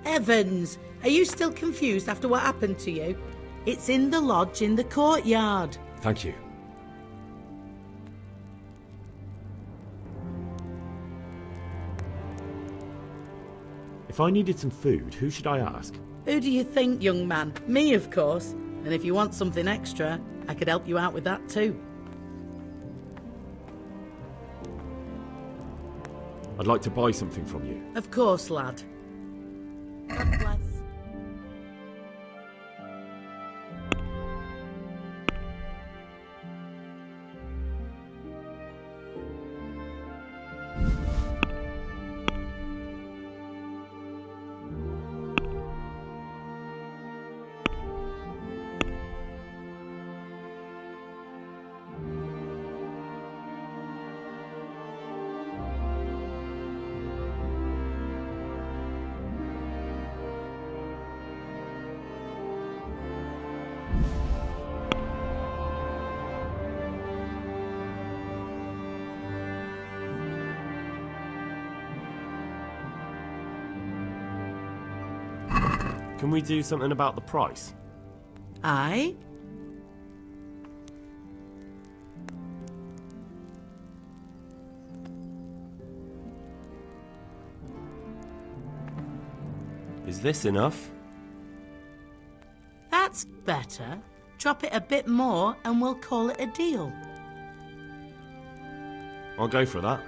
Evans, are you still confused after what happened to you? It's in the lodge in the courtyard. Thank you. If I needed some food, who should I ask? Who do you think, young man? Me, of course. And if you want something extra, I could help you out with that too. I'd like to buy something from you. Of course, lad. God bless. Can we do something about the price? Aye? Is this enough? That's better. Drop it a bit more and we'll call it a deal. I'll go for that.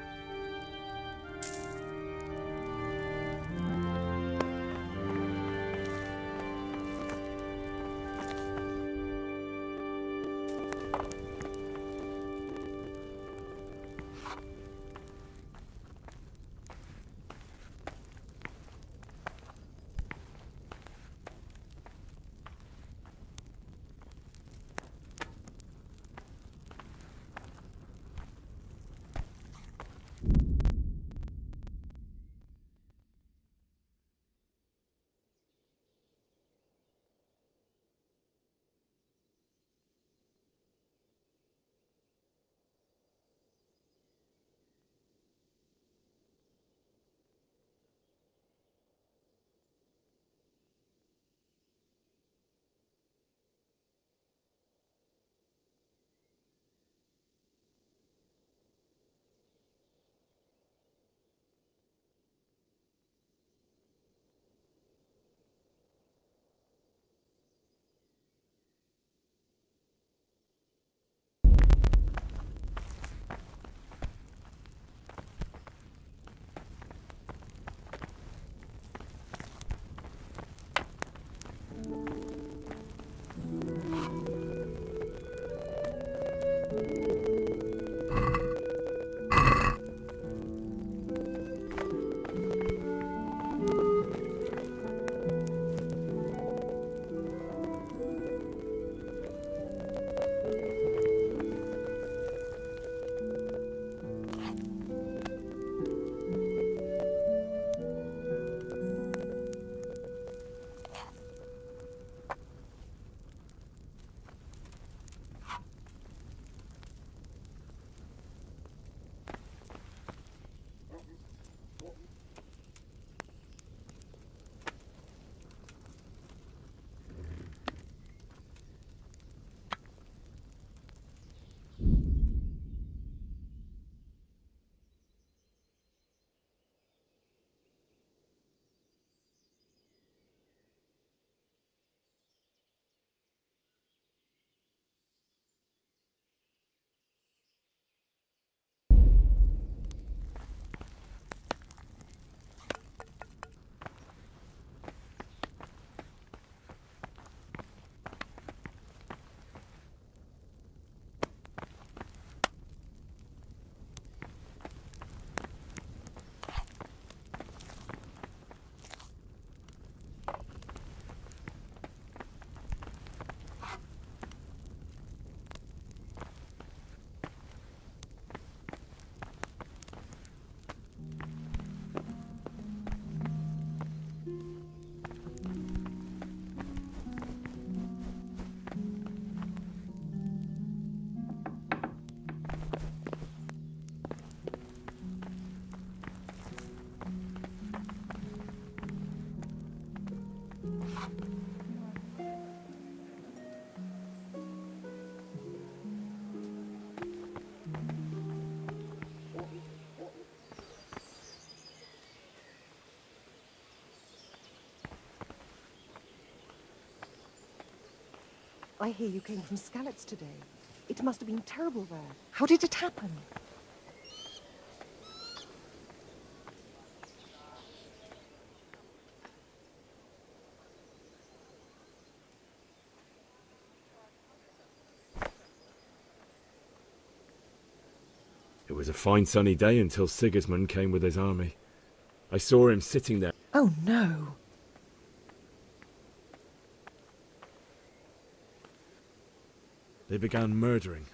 I hear you came from Skalitz today. It must have been terrible there. How did it happen? It was a fine sunny day until Sigismund came with his army. I saw him sitting there. Oh no. They began murdering.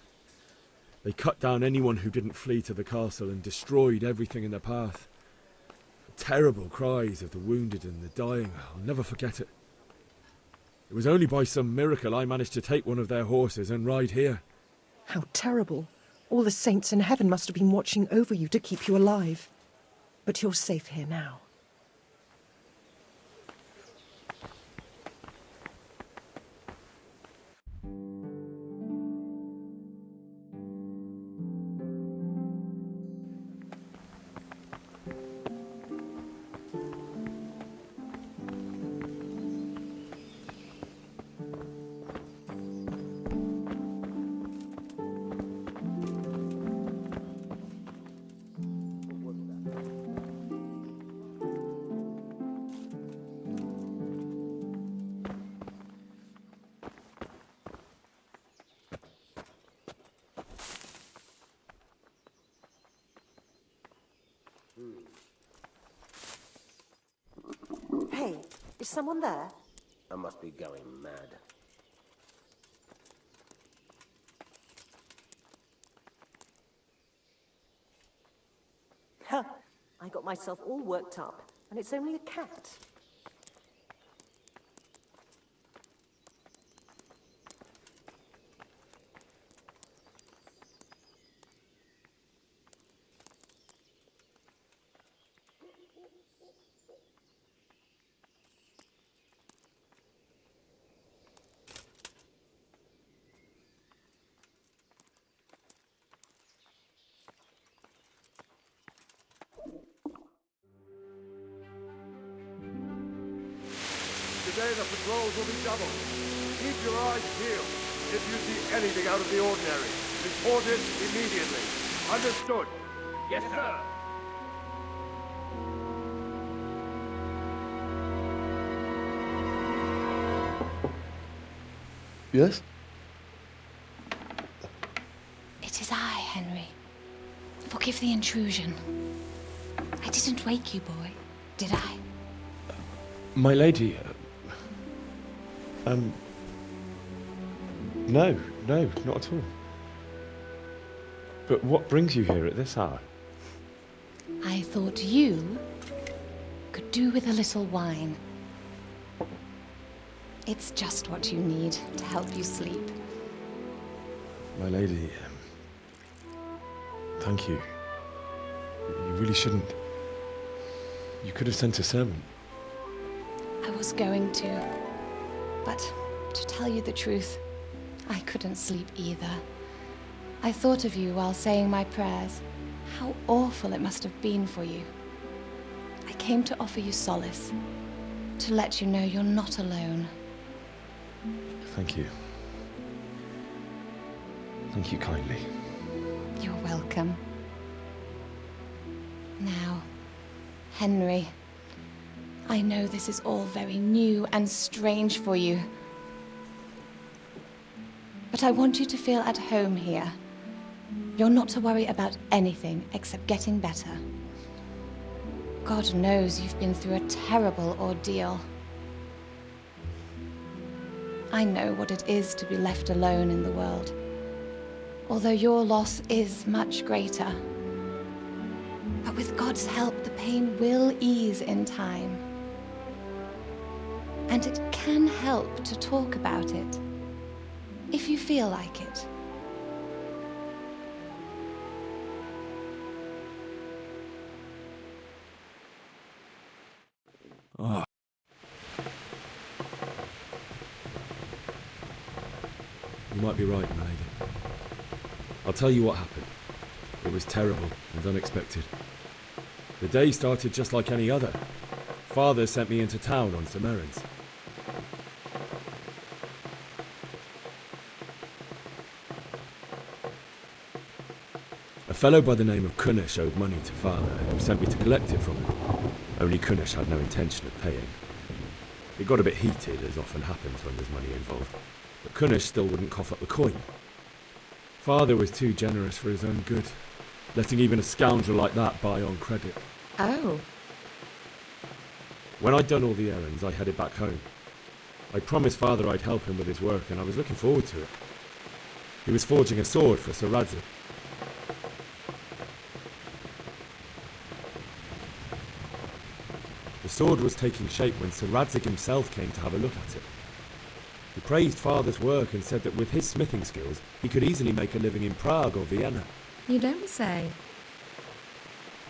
They cut down anyone who didn't flee to the castle and destroyed everything in their path. Terrible cries of the wounded and the dying. I'll never forget it. It was only by some miracle I managed to take one of their horses and ride here. How terrible. All the saints in heaven must have been watching over you to keep you alive. But you're safe here now. Hey, is someone there? I must be going mad. Huh. I got myself all worked up, and it's only a cat. Today the patrols will be doubled. Keep your eyes peeled. If you see anything out of the ordinary, report it immediately. Understood? Yes, sir. Yes? It is I, Henry. Forgive the intrusion. I didn't wake you, boy, did I? My lady, no, not at all. But what brings you here at this hour? I thought you could do with a little wine. It's just what you need to help you sleep. My lady, thank you. You really shouldn't. You could have sent a servant. I was going to, but to tell you the truth, I couldn't sleep either. I thought of you while saying my prayers. How awful it must have been for you. I came to offer you solace, to let you know you're not alone. Thank you. Thank you kindly. You're welcome. Now, Henry, I know this is all very new and strange for you, but I want you to feel at home here. You're not to worry about anything except getting better. God knows you've been through a terrible ordeal. I know what it is to be left alone in the world, although your loss is much greater. But with God's help, the pain will ease in time. And it can help to talk about it, if you feel like it. be right, my lady. I'll tell you what happened. It was terrible and unexpected. The day started just like any other. Father sent me into town on some errands. A fellow by the name of Kunish owed money to Father, who sent me to collect it from him. Only Kunish had no intention of paying. It got a bit heated, as often happens when there's money involved, but Kunish still wouldn't cough up the coin. Father was too generous for his own good, letting even a scoundrel like that buy on credit. Oh. When I'd done all the errands, I headed back home. I promised Father I'd help him with his work, and I was looking forward to it. He was forging a sword for Sir Radzik. The sword was taking shape when Sir Radzik himself came to have a look at it. He praised Father's work and said that with his smithing skills, he could easily make a living in Prague or Vienna. You don't say.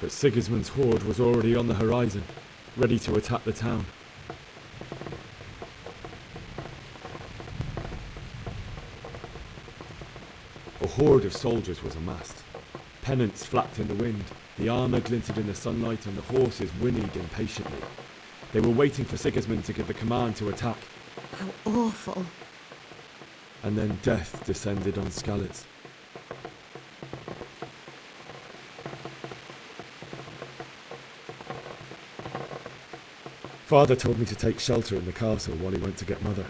But Sigismund's horde was already on the horizon, ready to attack the town. A horde of soldiers was amassed. Pennants flapped in the wind, the armour glinted in the sunlight, and the horses whinnied impatiently. They were waiting for Sigismund to give the command to attack. How awful. And then death descended on Skalitz. Father told me to take shelter in the castle while he went to get Mother.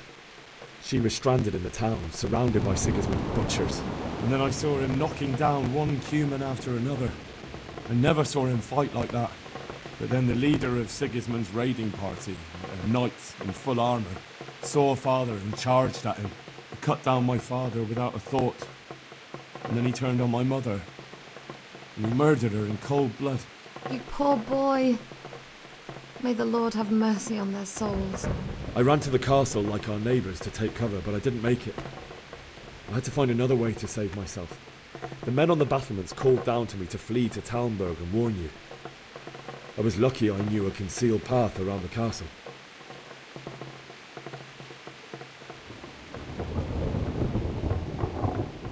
She was stranded in the town, surrounded by Sigismund's butchers. And then I saw him knocking down one human after another. I never saw him fight like that. But then the leader of Sigismund's raiding party, a knight in full armour, saw Father and charged at him. He cut down my father without a thought. And then he turned on my mother. And he murdered her in cold blood. You poor boy. May the Lord have mercy on their souls. I ran to the castle like our neighbours to take cover, but I didn't make it. I had to find another way to save myself. The men on the battlements called down to me to flee to Talmberg and warn you. I was lucky I knew a concealed path around the castle.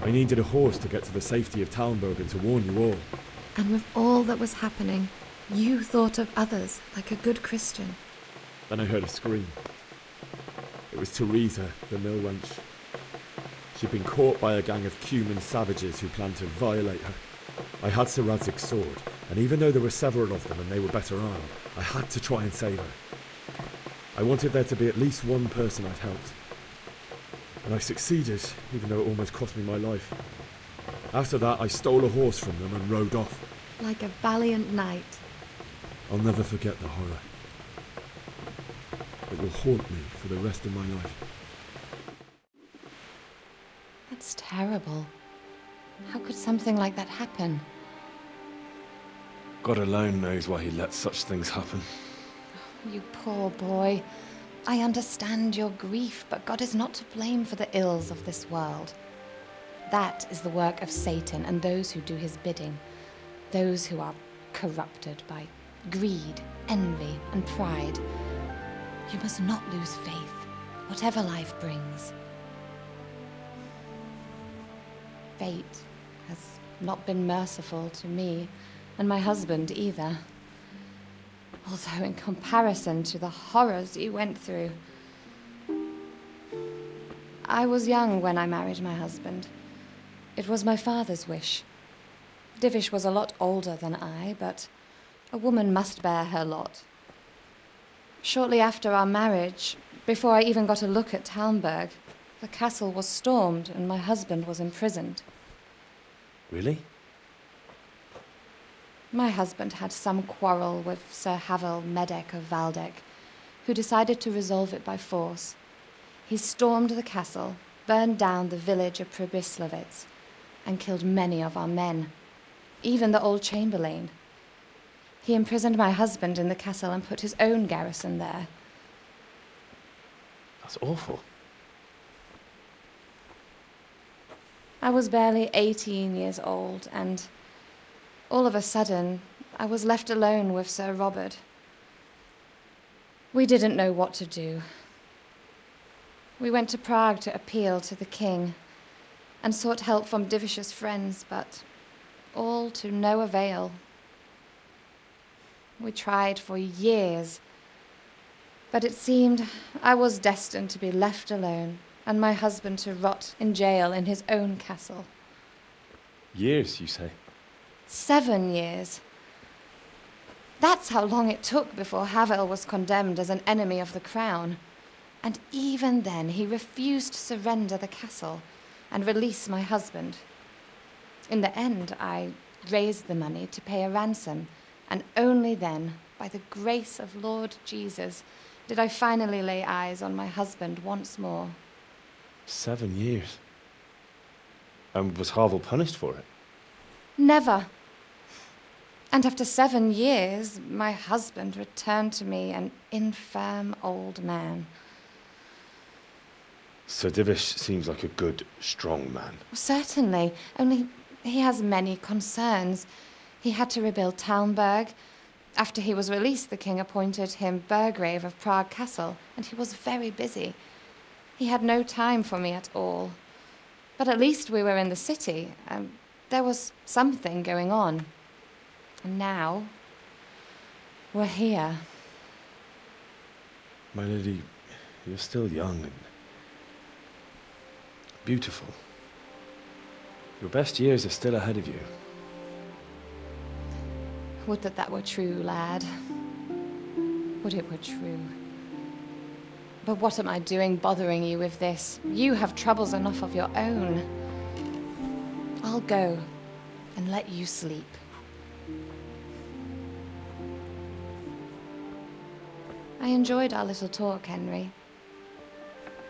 I needed a horse to get to the safety of Talmberg and to warn you all. And with all that was happening, you thought of others like a good Christian. Then I heard a scream. It was Teresa, the mill wench. She'd been caught by a gang of Cuman savages who planned to violate her. I had Sir Radzig's sword, and even though there were several of them and they were better armed, I had to try and save her. I wanted there to be at least one person I'd helped. And I succeeded, even though it almost cost me my life. After that, I stole a horse from them and rode off. Like a valiant knight. I'll never forget the horror. It will haunt me for the rest of my life. That's terrible. How could something like that happen? God alone knows why he lets such things happen. You poor boy. I understand your grief, but God is not to blame for the ills of this world. That is the work of Satan and those who do his bidding. Those who are corrupted by greed, envy, and pride. You must not lose faith, whatever life brings. Fate has not been merciful to me, and my husband either. Although in comparison to the horrors you went through. I was young when I married my husband. It was my father's wish. Divish was a lot older than I, but a woman must bear her lot. Shortly after our marriage, before I even got a look at Talmberg, the castle was stormed and my husband was imprisoned. Really? My husband had some quarrel with Sir Havel Medek of Valdek, who decided to resolve it by force. He stormed the castle, burned down the village of Pribyslavitz, and killed many of our men, even the old chamberlain. He imprisoned my husband in the castle and put his own garrison there. That's awful. I was barely 18 years old, and all of a sudden, I was left alone with Sir Robert. We didn't know what to do. We went to Prague to appeal to the king, and sought help from Divish's friends, but all to no avail. We tried for years, but it seemed I was destined to be left alone and my husband to rot in jail in his own castle. Years, you say? 7 years. That's how long it took before Havel was condemned as an enemy of the crown. And even then he refused to surrender the castle and release my husband. In the end, I raised the money to pay a ransom, and only then, by the grace of Lord Jesus, did I finally lay eyes on my husband once more. 7 years. And was Havel punished for it? Never. And after 7 years, my husband returned to me an infirm old man. Sir Divish seems like a good, strong man. Certainly, only he has many concerns. He had to rebuild Talmberg. After he was released, the king appointed him Burgrave of Prague Castle, and he was very busy. He had no time for me at all. But at least we were in the city. There was something going on. And now, we're here. My lady, you're still young and beautiful. Your best years are still ahead of you. Would that that were true, lad. Would it were true. But what am I doing bothering you with this? You have troubles enough of your own. I'll go and let you sleep. I enjoyed our little talk, Henry.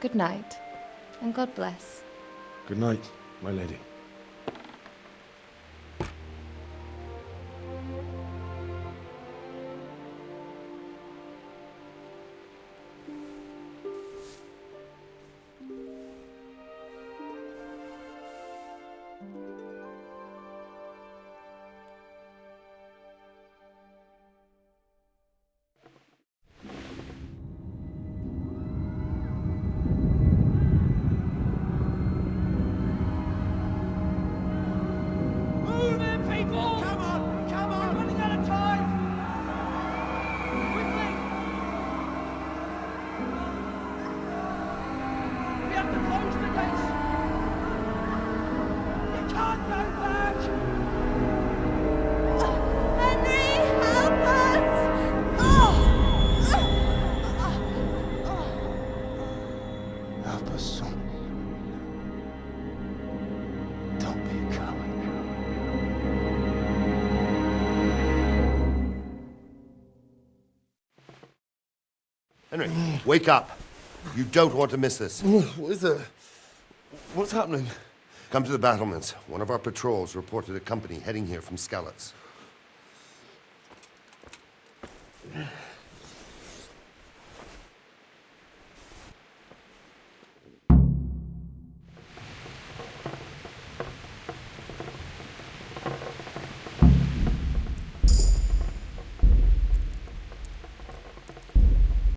Good night, and God bless. Good night, my lady. Help us, son. Don't be a coward. Henry, wake up. You don't want to miss this. What is it? What's happening? Come to the battlements. One of our patrols reported a company heading here from Skalitz.